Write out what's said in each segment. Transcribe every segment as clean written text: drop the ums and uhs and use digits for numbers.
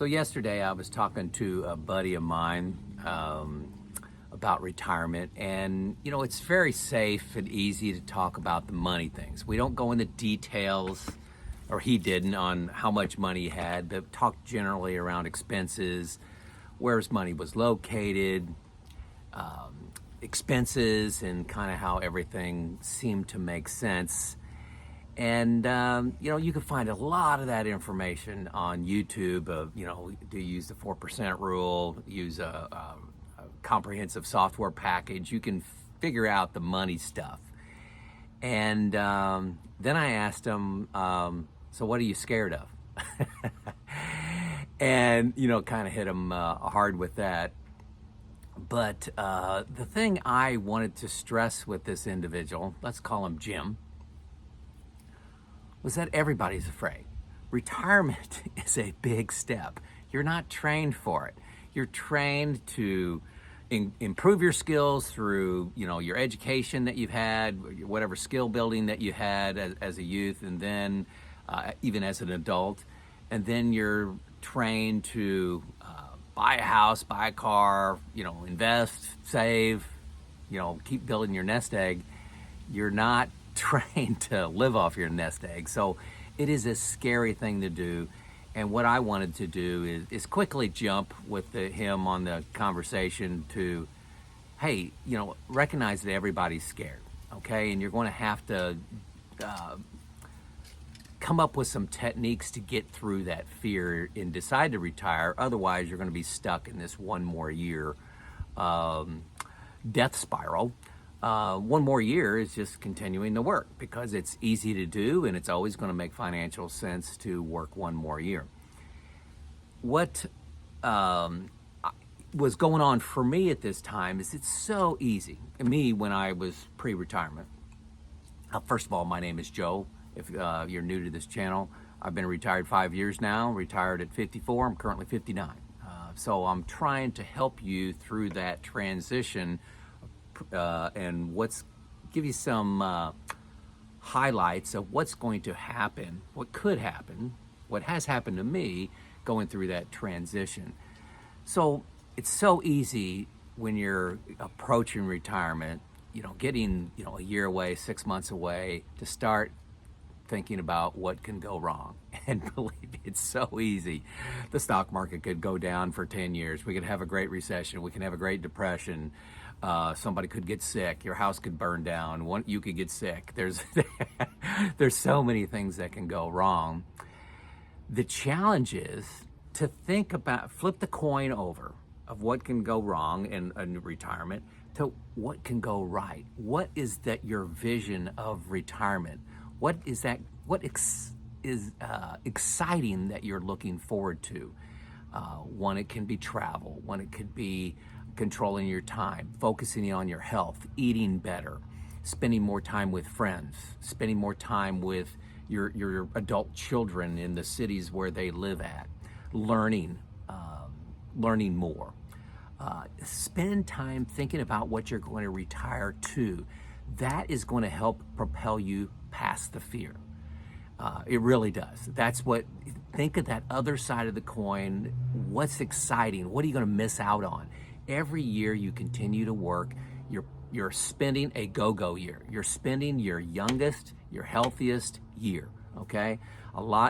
So yesterday I was talking to a buddy of mine about retirement, and it's very safe and easy to talk about the money things. We don't go into details, or he didn't, on how much money he had, but talked generally around expenses, where his money was located, expenses, and kind of how everything seemed to make sense. And you can find a lot of that information on YouTube. Do you use the 4% rule? Use a comprehensive software package. You can figure out the money stuff. And then I asked him, so what are you scared of? And kind of hit him hard with that. But the thing I wanted to stress with this individual, let's call him Jim, was that everybody's afraid. Retirement is a big step. You're not trained for it. You're trained to improve your skills through, your education that you've had, whatever skill building that you had as a youth, and then even as an adult. And then you're trained to buy a house, buy a car, invest, save, keep building your nest egg. You're not trained to live off your nest egg. So it is a scary thing to do. And what I wanted to do is quickly jump with him on the conversation to, hey, recognize that everybody's scared, okay? And you're going to have to come up with some techniques to get through that fear and decide to retire. Otherwise, you're going to be stuck in this one more year death spiral. One more year is just continuing to work because it's easy to do, and it's always going to make financial sense to work one more year. What was going on for me at this time is it's so easy. Me, when I was pre-retirement, first of all, my name is Joe. If you're new to this channel, I've been retired 5 years now, retired at 54. I'm currently 59. So I'm trying to help you through that transition and give you some highlights of what's going to happen, what could happen, what has happened to me going through that transition. So it's so easy when you're approaching retirement, getting a year away, 6 months away, to start thinking about what can go wrong. And believe me, it's so easy. The stock market could go down for 10 years. We could have a great recession. We can have a great depression. Somebody could get sick. Your house could burn down. You could get sick. There's so many things that can go wrong. The challenge is to flip the coin over of what can go wrong in retirement to what can go right. What is that your vision of retirement? What is that? What is exciting that you're looking forward to? One, it can be travel. One, it could be controlling your time, focusing on your health, eating better, spending more time with friends, spending more time with your adult children in the cities where they live at, learning more. Spend time thinking about what you're going to retire to. That is going to help propel you past the fear. It really does. Think of that other side of the coin. What's exciting? What are you going to miss out on? Every year you continue to work, you're spending a go-go year. You're spending your youngest, your healthiest year, okay?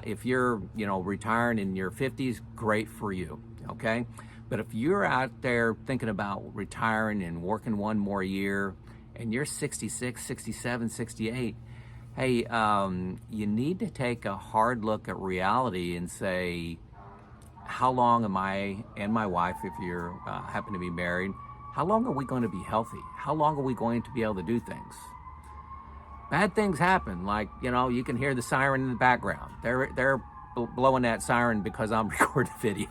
If you're, retiring in your 50s, great for you, okay? But if you're out there thinking about retiring and working one more year, and you're 66, 67, 68, hey, you need to take a hard look at reality and say, how long am I and my wife, if you happen to be married, how long are we going to be healthy? How long are we going to be able to do things? Bad things happen, like, you can hear the siren in the background. They're blowing that siren because I'm recording video.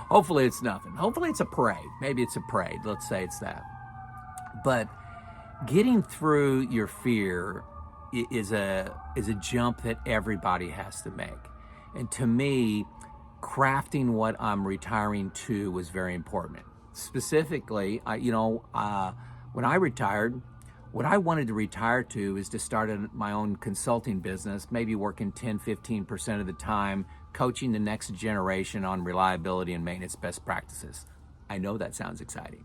Hopefully it's nothing. Hopefully it's a parade. Maybe it's a parade. Let's say it's that. But getting through your fear is a jump that everybody has to make. And to me, crafting what I'm retiring to was very important. Specifically, when I retired, what I wanted to retire to is to start my own consulting business, maybe working 10, 15% of the time, coaching the next generation on reliability and maintenance best practices. I know that sounds exciting,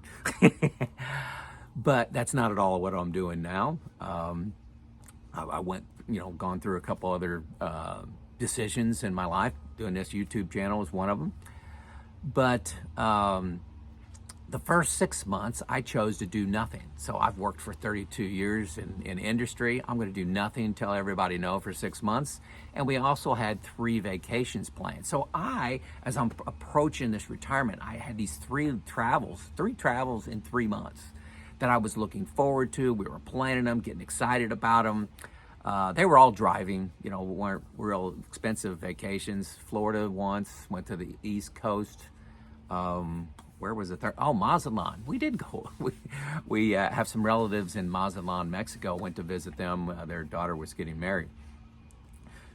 but that's not at all what I'm doing now. I went, gone through a couple other decisions in my life. Doing this YouTube channel is one of them. But the first 6 months, I chose to do nothing. So I've worked for 32 years in industry. I'm going to do nothing, tell everybody no for 6 months. And we also had 3 vacations planned. So as I'm approaching this retirement, I had these 3 travels in 3 months that I was looking forward to. We were planning them, getting excited about them. They were all driving, weren't real expensive vacations. Florida once, went to the East Coast. Where was it? Mazatlan. We did go. We have some relatives in Mazatlan, Mexico. Went to visit them. Their daughter was getting married.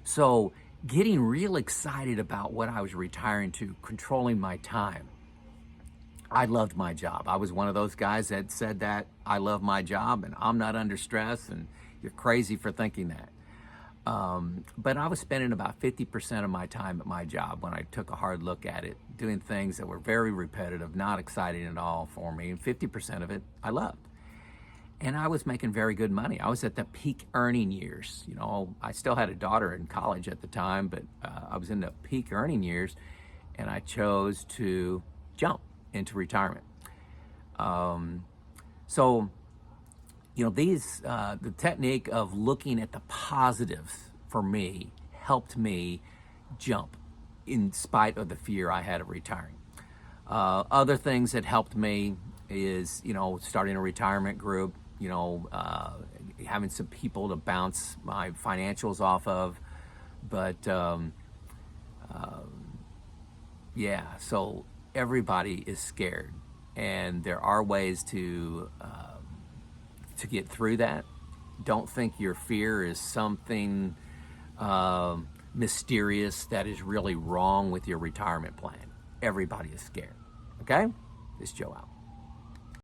So getting real excited about what I was retiring to, controlling my time. I loved my job. I was one of those guys that said that I love my job and I'm not under stress, and you're crazy for thinking that. But I was spending about 50% of my time at my job when I took a hard look at it, doing things that were very repetitive, not exciting at all for me, and 50% of it I loved. And I was making very good money. I was at the peak earning years. I still had a daughter in college at the time, but I was in the peak earning years, and I chose to jump into retirement. The technique of looking at the positives for me helped me jump in spite of the fear I had of retiring. Other things that helped me is, starting a retirement group, having some people to bounce my financials off of. But so everybody is scared, and there are ways to get through that. Don't think your fear is something mysterious that is really wrong with your retirement plan. Everybody is scared. Okay? This is Joe out.